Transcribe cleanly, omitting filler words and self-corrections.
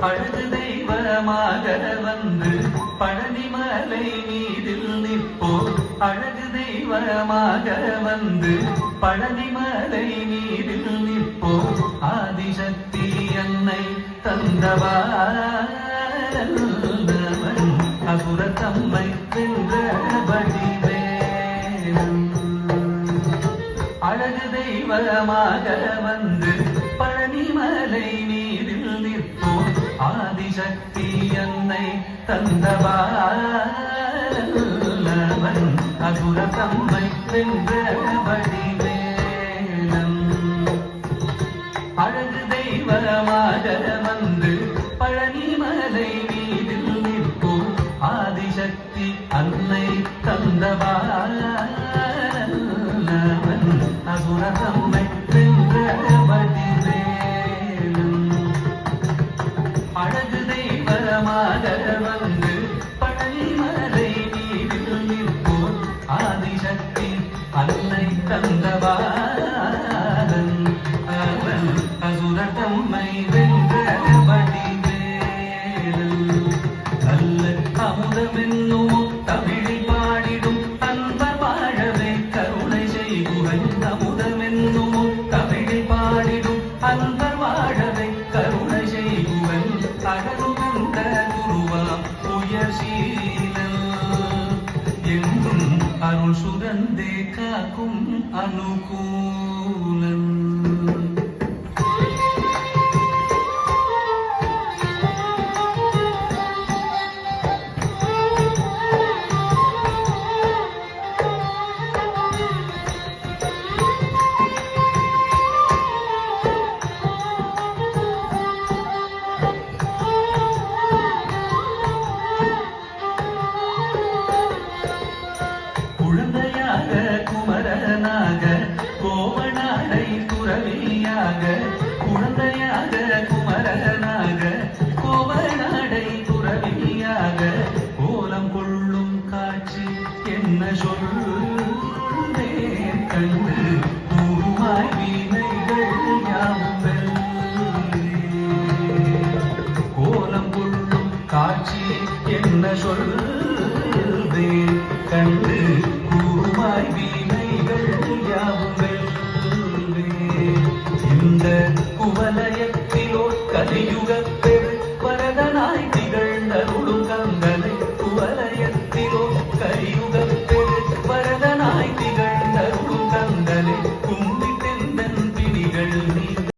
அழகு தெய்வமாக வந்து பழனிமலை மீதில் நிற்போர். அழகு தெய்வமாக வந்து பழனிமலை மீதில் நிற்போர். ஆதிசக்தி என்னை தந்தவன் அசுர தம்மை வென்றபடி வேணும். அழகு தெய்வமாக வந்து பழனிமலை மீதில் நிற்போம். ஆதிசக்தி என்னை தந்தவன் அசுர தம்மை வென்றபடி வேணும். அழகு தெய்வமாக வந்து பழனிமலை மீதில் நிற்போம். ஆதிசக்தி அன்னை தந்தவன் அசுர தம்மை வென்றபடி வேணும். அழகு தெய்வமாக வந்து பழனிமலை மீதில் நிற்போம். ஆதிசக்தி அன்னை தந்தவன் அசுர தம்மை வென்றபடி வேணும். நல்ல அமுதமென்னும் தமிழில் பாடிடும் அன்பர் வாழவே கருணை செய்குகை. அமுதமென்னும் தமிழில் பாடிடும் அன்பர் வாழவே கருணை செய்குகை. அழகுகந்த குருவாம் உயர்சீலன் எங்கும் அருள் சுரந்தே காக்கும் அனுகூலன். குழந்தையாக குமரனாக கோவனாடை துறவியாக. குழந்தையாக குமரனாக கோவனாடை துறவியாக. கோலம் கொள்ளும் காட்சி என்ன சொல்வேன் கண்டு கூறுமாய் வீணைகள் யாவும். கோலம் கொள்ளும் காட்சி என்ன சொல்வேன் கண்டு கூறுமாய் வீணைகள் யாவும். இந்த குவலய